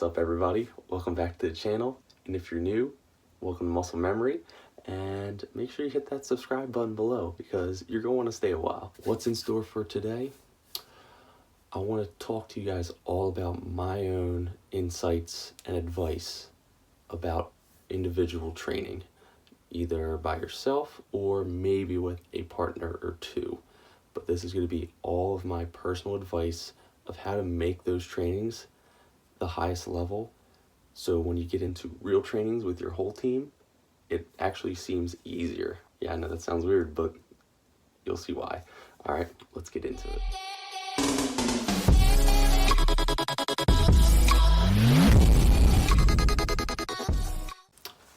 up, everybody? Welcome back to the channel, and if you're new, welcome to Muscle Memory, and make sure you hit that subscribe button below because you're going to want to stay a while. What's in store for today? I want to talk to you guys all about my own insights and advice about individual training, either by yourself or maybe with a partner or two. But this is going to be all of my personal advice of how to make those trainings the highest level. So when you get into real trainings with your whole team, it actually seems easier. Yeah, I know that sounds weird, but you'll see why. All right, let's get into it.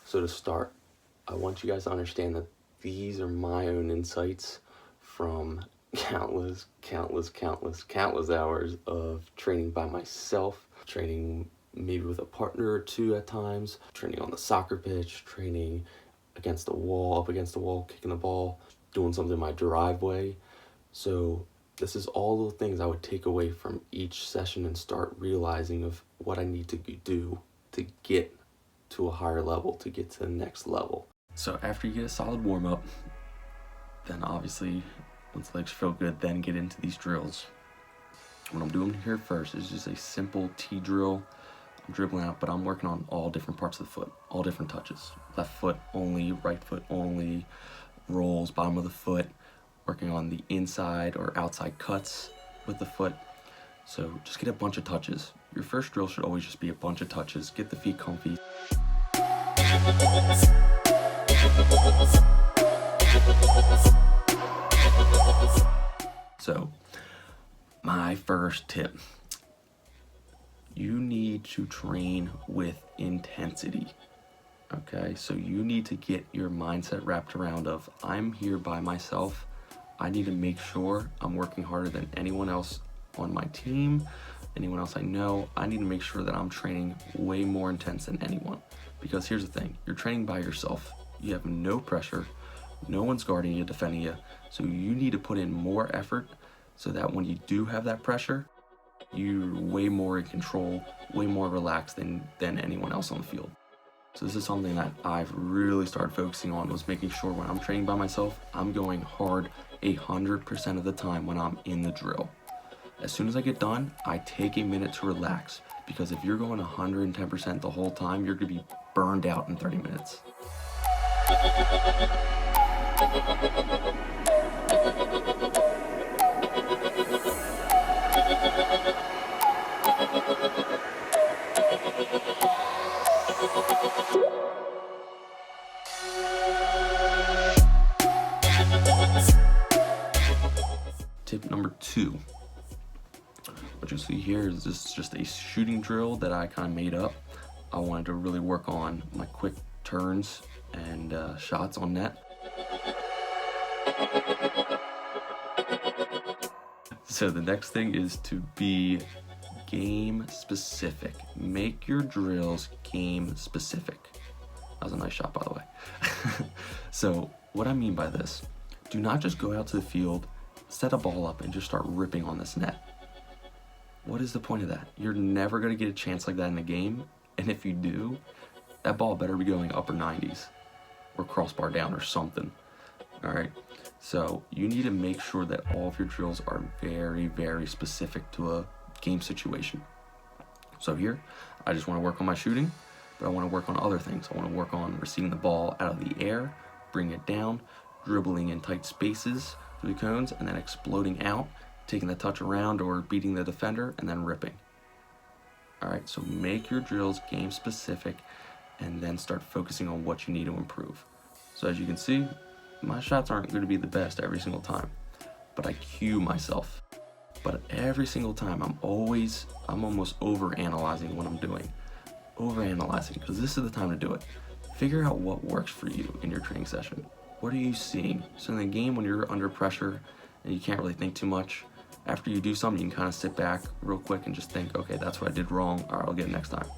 So to start, I want you guys to understand that these are my own insights from countless hours of training by myself, training maybe with a partner or two at times, training on the soccer pitch, training against the wall, up against the wall, kicking the ball, doing something in my driveway. So this is all the things I would take away from each session and start realizing of what I need to do to get to a higher level, to get to the next level. So after you get a solid warm-up, then obviously once the legs feel good, then get into these drills. What I'm doing here first is just a simple T drill. I'm dribbling out, but I'm working on all different parts of the foot, all different touches. Left foot only, right foot only, rolls, bottom of the foot, working on the inside or outside cuts with the foot. So just get a bunch of touches. Your first drill should always just be a bunch of touches. Get the feet comfy. So, my first tip, you need to train with intensity, okay? So you need to get your mindset wrapped around of, I'm here by myself. I need to make sure I'm working harder than anyone else on my team, anyone else I know. I need to make sure that I'm training way more intense than anyone. Because here's the thing, you're training by yourself. You have no pressure, no one's guarding you, defending you. So you need to put in more effort so that when you do have that pressure, you're way more in control, way more relaxed than anyone else on the field. So this is something that I've really started focusing on, was making sure when I'm training by myself, I'm going hard 100% of the time when I'm in the drill. As soon as I get done, I take a minute to relax, because if you're going 110% the whole time, you're gonna be burned out in 30 minutes. Tip number 2. What you see here is this is just a shooting drill that I kind of made up. I wanted to really work on my quick turns and shots on net. So the next thing is to be game specific. Make your drills game specific. That was a nice shot, by the way. So what I mean by this, do not just go out to the field, set a ball up and just start ripping on this net. What is the point of that? You're never going to get a chance like that in a game, and if you do, that ball better be going upper 90s or crossbar down or something. All right, so you need to make sure that all of your drills are very specific to a game situation. So here, I just want to work on my shooting, but I want to work on other things. I want to work on receiving the ball out of the air, bring it down, dribbling in tight spaces through the cones, and then exploding out, taking the touch around or beating the defender, and then ripping. All right, so make your drills game specific and then start focusing on what you need to improve. So as you can see, my shots aren't going to be the best every single time, but I cue myself. But every single time, I'm almost over-analyzing what I'm doing. Over-analyzing, because this is the time to do it. Figure out what works for you in your training session. What are you seeing? So in the game, when you're under pressure and you can't really think too much, after you do something, you can kind of sit back real quick and just think, okay, that's what I did wrong. All right, I'll get it next time.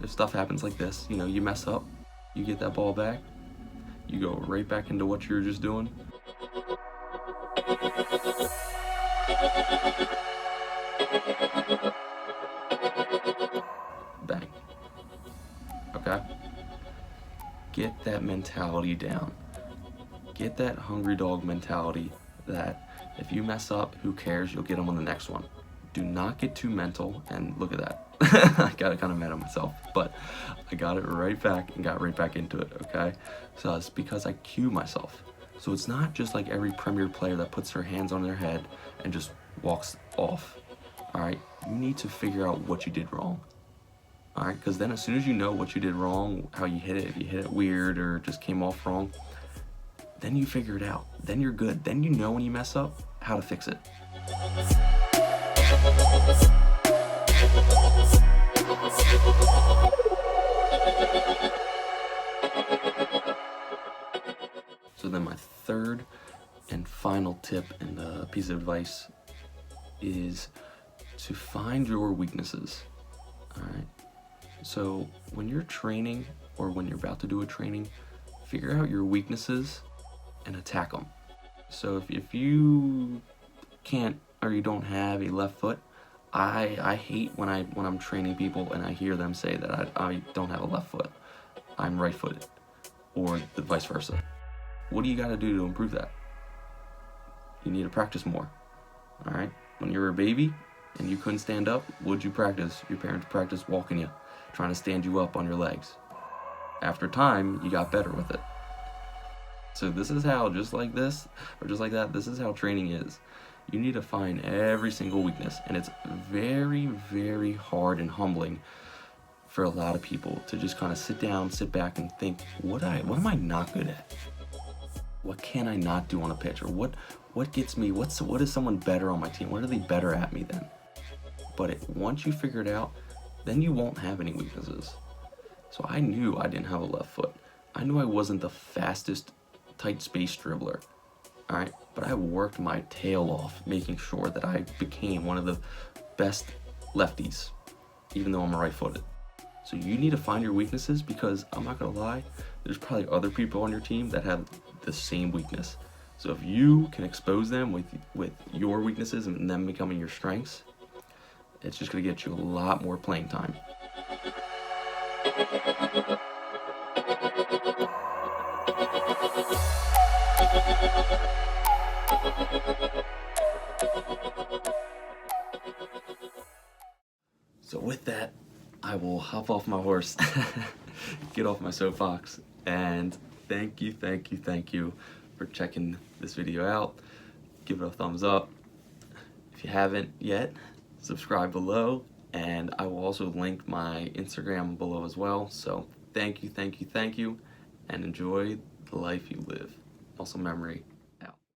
If stuff happens like this, you know, you mess up, you get that ball back, you go right back into what you were just doing. Bang. Okay? Get that mentality down. Get that hungry dog mentality that if you mess up, who cares? You'll get them on the next one. Do not get too mental, and look at that. I got kind of mad at myself, but I got it right back and got right back into it, okay? So it's because I cue myself. So it's not just like every Premier player that puts their hands on their head and just walks off, all right? You need to figure out what you did wrong, all right? Because then as soon as you know what you did wrong, how you hit it, if you hit it weird or just came off wrong, then you figure it out. Then you're good. Then you know when you mess up, how to fix it. So then my third and final tip and piece of advice is to find your weaknesses, all right? So when you're training or when you're about to do a training, figure out your weaknesses and attack them. So if you can't or you don't have a left foot, I hate when I'm training people and I hear them say that I don't have a left foot, I'm right-footed, or the vice versa. What do you got to do to improve that? You need to practice more, all right? When you were a baby and you couldn't stand up, what'd you practice? Your parents practiced walking you, trying to stand you up on your legs. After time, you got better with it. So this is how, just like this, or just like that, this is how training is. You need to find every single weakness, and it's very, very hard and humbling for a lot of people to just kind of sit down, sit back, and think, what am I not good at? What can I not do on a pitch? Or what gets me, what is someone better on my team? What are they better at me than? But once you figure it out, then you won't have any weaknesses. So I knew I didn't have a left foot. I knew I wasn't the fastest tight space dribbler, all right? But I worked my tail off making sure that I became one of the best lefties, even though I'm right-footed. So you need to find your weaknesses, because I'm not gonna lie, there's probably other people on your team that have the same weakness. So if you can expose them with your weaknesses and them becoming your strengths, it's just gonna get you a lot more playing time. So with that, I will hop off my horse, get off my soapbox, and thank you for checking this video out. Give it a thumbs up. If you haven't yet, subscribe below, and I will also link my Instagram below as well. So thank you, and enjoy the life you live. Also memory,